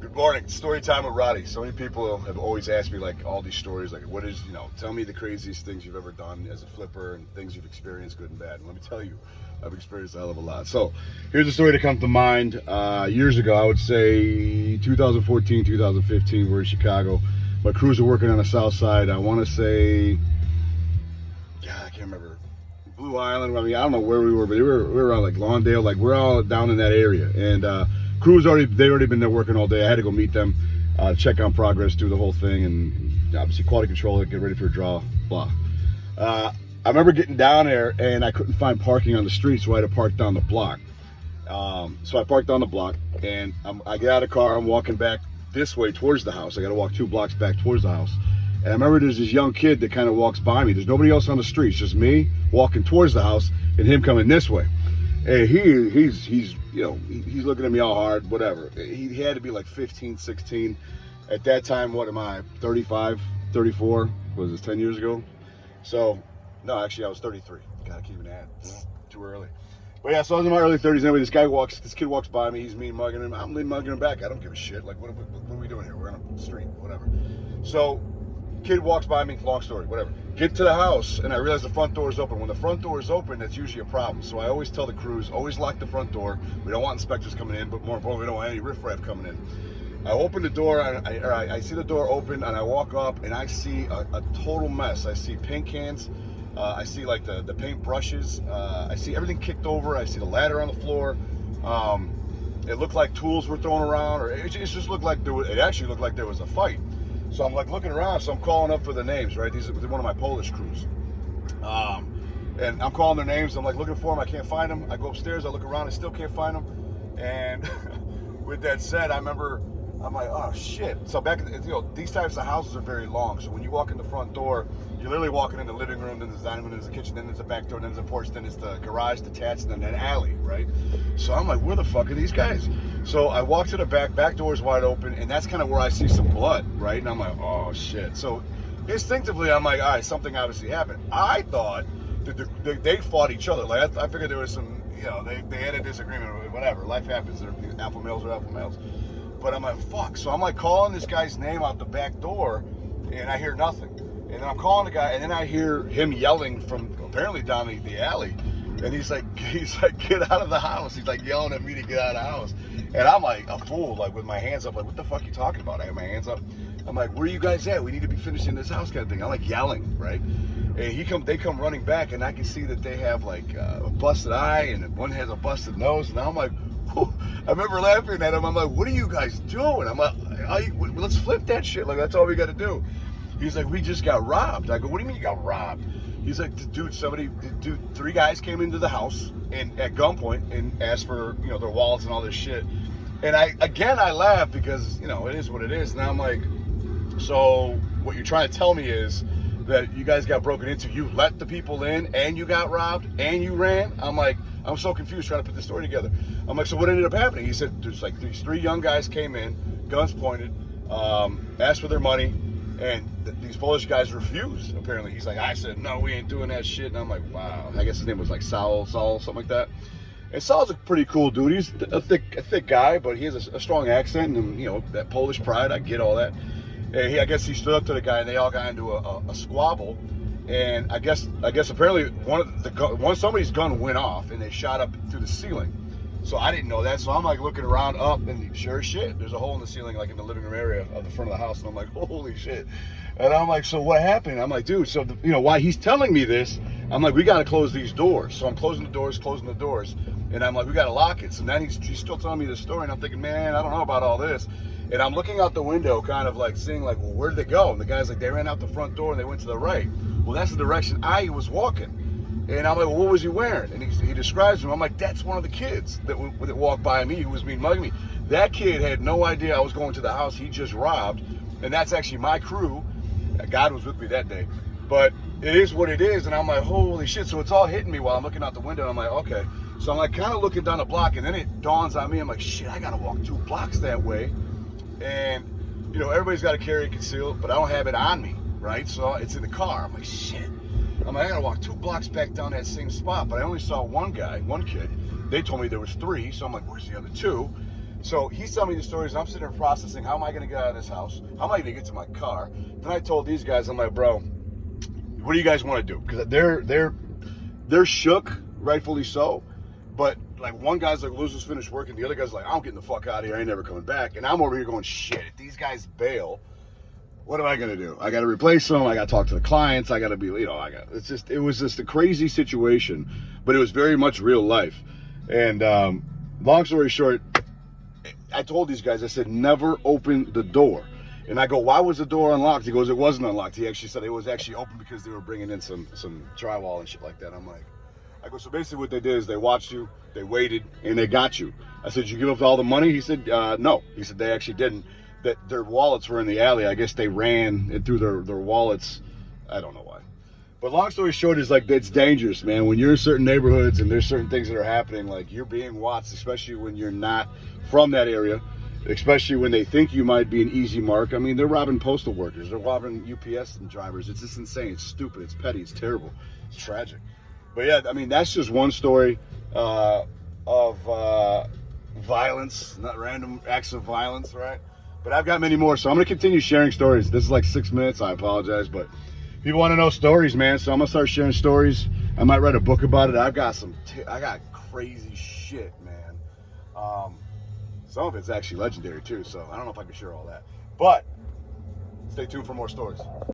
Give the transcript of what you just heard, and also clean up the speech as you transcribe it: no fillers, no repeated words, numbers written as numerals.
Good morning. Story time with Roddy. So many people have always asked me like all these stories, like what is, tell me the craziest things you've ever done as a flipper and things you've experienced, good and bad. And let me tell you, I've experienced a hell of a lot. So here's a story that comes to mind. Years ago, I would say 2014, 2015, we're in Chicago. My crews are working on the south side. I want to say, God, I can't remember. Blue Island. I mean, I don't know where we were, but we were around like Lawndale. Like we're all down in that area. And crews they already been there working all day. I had to go meet them, check on progress, do the whole thing, and obviously quality control it, get ready for a draw, blah. I remember getting down there and I couldn't find parking on the street, so I had to park down the block. So I parked on the block and I get out of the car. I'm walking back this way towards the house. I got to walk 2 blocks back towards the house. And I remember there's this young kid that kind of walks by me. There's nobody else on the street. It's just me walking towards the house and him coming this way. And he's looking at me all hard, whatever. He had to be like 15, 16. At that time, what am I, 35, 34? Was this 10 years ago? So, no, actually I was 33. God, I can't even add. Too early. But yeah, so I was in my early 30s. Anyway, this kid walks by me. He's mean mugging him. I'm mean mugging him back. I don't give a shit. Like, what are we doing here? We're on a street, whatever. So, kid walks by me, long story, whatever. Get to the house, and I realize the front door is open. When the front door is open, that's usually a problem. So I always tell the crews, always lock the front door. We don't want inspectors coming in, but more importantly, we don't want any riffraff coming in. I open the door, I see the door open, and I walk up, and I see a total mess. I see paint cans. I see like the paint brushes. I see everything kicked over. I see the ladder on the floor. It looked like tools were thrown around, or it just looked like it actually looked like there was a fight. So I'm like looking around, so I'm calling up for the names, right? These are one of my Polish crews. And I'm calling their names. I'm like looking for them. I can't find them. I go upstairs. I look around. I still can't find them. And with that said, I'm like, oh shit. So back, these types of houses are very long. So when you walk in the front door, you're literally walking in the living room, then there's the dining room, then there's the kitchen, then there's the back door, then there's the porch, then there's the garage detached, and then an alley, right? So I'm like, where the fuck are these guys? So I walk to the back door's wide open, and that's kind of where I see some blood, right? And I'm like, oh shit. So instinctively, I'm like, all right, something obviously happened. I thought that they fought each other. Like I figured there was some, they had a disagreement or whatever. Life happens. They're alpha males are alpha males. But I'm like, fuck. So I'm like calling this guy's name out the back door, and I hear nothing. And then I'm calling the guy, and then I hear him yelling from apparently down the alley. And he's like, get out of the house. He's like yelling at me to get out of the house. And I'm like a fool, like with my hands up, like, what the fuck are you talking about? I have my hands up. I'm like, where are you guys at? We need to be finishing this house kind of thing. I'm like yelling, right? And they come running back, and I can see that they have like a busted eye, and one has a busted nose. And I'm like, whew. I remember laughing at him. I'm like, what are you guys doing? I'm like, let's flip that shit. Like, that's all we got to do. He's like, we just got robbed. I go, what do you mean you got robbed? He's like, dude, 3 guys came into the house and at gunpoint and asked for, their wallets and all this shit. And I laugh because, it is what it is. And I'm like, so what you're trying to tell me is that you guys got broken into, you let the people in and you got robbed and you ran? I'm like, I'm so confused trying to put the story together. I'm like, so what ended up happening? He said, there's like these 3 young guys came in, guns pointed, asked for their money, and these Polish guys refused, apparently. He's like, I said, no, we ain't doing that shit. And I'm like, wow. I guess his name was like Saul, something like that. And Saul's a pretty cool dude. He's a thick guy, but he has a strong accent and, that Polish pride. I get all that. And I guess he stood up to the guy, and they all got into a squabble. And I guess apparently somebody's gun went off, and they shot up through the ceiling. So I didn't know that. So I'm like looking around up, and sure as shit, there's a hole in the ceiling, like in the living room area of the front of the house. And I'm like, holy shit. And I'm like, so what happened? I'm like, dude, so why he's telling me this, I'm like, we got to close these doors. So I'm closing the doors. And I'm like, we got to lock it. So then he's still telling me this story, and I'm thinking, man, I don't know about all this. And I'm looking out the window, kind of like seeing like, well, where did they go? And the guy's like, they ran out the front door and they went to the right. Well, that's the direction I was walking. And I'm like, well, what was he wearing? And he describes him. I'm like, that's one of the kids that walked by me who was mean mugging me. That kid had no idea I was going to the house he just robbed. And that's actually my crew. God was with me that day. But it is what it is. And I'm like, holy shit. So it's all hitting me while I'm looking out the window. And I'm like, okay. So I'm like kind of looking down the block. And then it dawns on me. I'm like, shit, I got to walk 2 blocks that way. And, everybody's got to carry and conceal, but I don't have it on me, right? So it's in the car. I'm like, shit. I'm like, I got to walk 2 blocks back down that same spot. But I only saw one kid. They told me there was 3. So I'm like, where's the other 2? So he's telling me the stories, and I'm sitting there processing, how am I going to get out of this house? How am I going to get to my car? Then I told these guys, I'm like, bro, what do you guys want to do? Because they're shook, rightfully so. But like one guy's like, Luz just finished working. The other guy's like, I'm getting the fuck out of here. I ain't never coming back. And I'm over here going, shit, if these guys bail, what am I going to do? I got to replace them. I got to talk to the clients. I got to be, it was just a crazy situation, but it was very much real life. And long story short, I told these guys, I said, never open the door. And I go, why was the door unlocked? He goes, it wasn't unlocked. He actually said it was actually open because they were bringing in some drywall and shit like that. I'm like, I go, so basically what they did is they watched you, they waited, and they got you. I said, did you give up all the money? He said, no. He said, they actually didn't. That their wallets were in the alley. I guess they ran it through their wallets. I don't know why. But long story short is like, it's dangerous, man. When you're in certain neighborhoods and there's certain things that are happening, like you're being watched, especially when you're not from that area, especially when they think you might be an easy mark. I mean, they're robbing postal workers. They're robbing UPS drivers. It's just insane. It's stupid. It's petty. It's terrible. It's tragic. But yeah, I mean, that's just one story of violence, not random acts of violence, right? But I've got many more, so I'm going to continue sharing stories. This is like 6 minutes. I apologize, but people want to know stories, man, so I'm going to start sharing stories. I might write a book about it. I've got I got crazy shit, man. Some of it's actually legendary, too, so I don't know if I can share all that. But stay tuned for more stories.